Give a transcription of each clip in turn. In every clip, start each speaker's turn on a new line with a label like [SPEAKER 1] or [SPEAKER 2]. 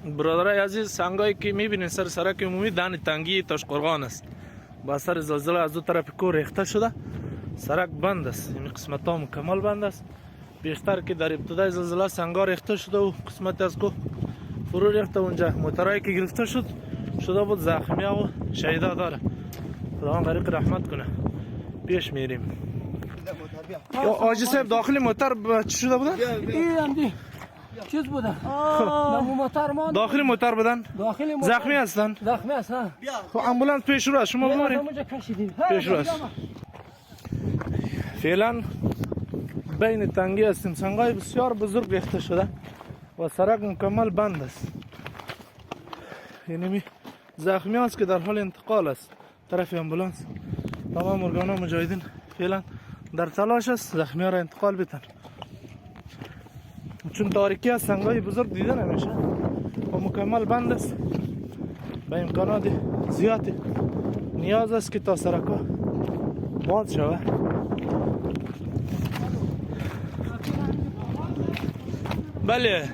[SPEAKER 1] برادرای عزیز، سنگایی که میبینین سر سرک عمومی دن تنگی تاشقرغان است. با اثر زلزله از دو طرف کوه ریخته شده، سرک بند است. این قسمت ها مکمل بند است. بیشتر که در ابتدای زلزله سنگا ریخته شده و قسمت از کوه فرو ریخته. اونجا موترایی که گرفته شده بود زخمی و شهیدا داره. خداوند غریق رحمت کنه. پیش میریم. آجی صاحب داخل موتر چی شده بودن؟
[SPEAKER 2] این چیز بودن. موتر ما
[SPEAKER 1] داخل موتر بودن؟
[SPEAKER 2] داخل موتر
[SPEAKER 1] زخمی هستن؟
[SPEAKER 2] زخمی هستن.
[SPEAKER 1] خب امبولانس پیش رو است، شما ببرید. پیش رو است. فعلا بین تنگی هستیم. سنگای بسیار بزرگ ریخته شده و سرک مکمل بند است. یعنی زخمی هست که در حال انتقال است طرف امبولانس. تمام ارگان ها مجاهدین فعلا در تلاش است زخمی ها را انتقال بدن، چون تاریکی از سنگای بزرگ دیده نمیشه و مکمل بند است. به امکانات زیاد نیاز است که تا سرک ها باز شود. بله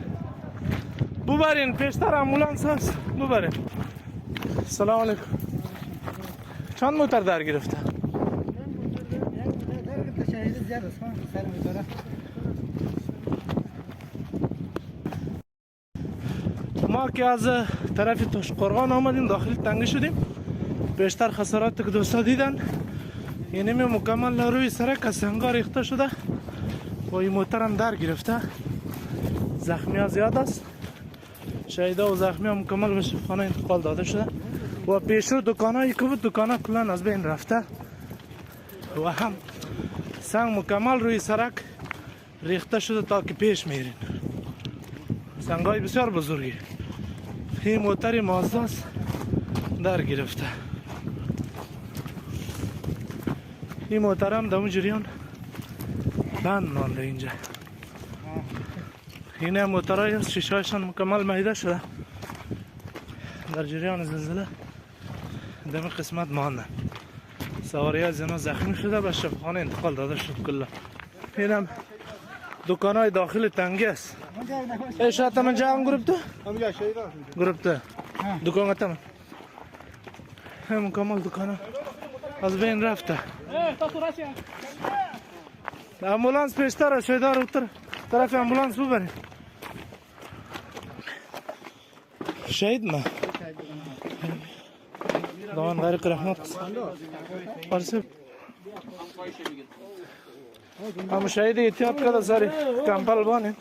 [SPEAKER 1] ببرین، پیشتر امبولانس هست، ببرین. سلام علیکم. چند موتر در گرفته؟ ما که از طرف تاشقرغان آمدیم داخل تنگی شدیم. بیشتر خسارات که دوستا دیدن، یعنی مکمل روی سرک از سنگا ریخته شده و این موتر هم در گرفته. زخمی ها زیاد است. شهیدا و زخمی ها مکمل به شفاخانه انتقال داده شده و پیشرو دکان هایی که بود دکان ها کلان از بین رفته و هم سنگ مکمل روی سرک ریخته شده تا که پیش میرین. سنگ های بسیار بزرگی. این موتر مازدا است در گرفته. این موتر هم در اون جریان بند مانده اینجا. این هم موترهایی است شیشه هایشان مکمل مهیده شده، در جریان زلزله دم قسمت مانده. سواری از اینا زخمی شده به شفاخانه انتقال داده شد کلا. این هم دکان های داخل تنگی است. ایشات من جا هم گروپ تو؟ گروپ تو دکان ها تمن مکمل دکان ها از بین رفته. امبولانس پیشتر است، شهیدا رو طرف امبولانس ببرین. شهید ما خداوند غریق رحمت کنه. هم شهید احتیاط کرده سری کمپل بانید.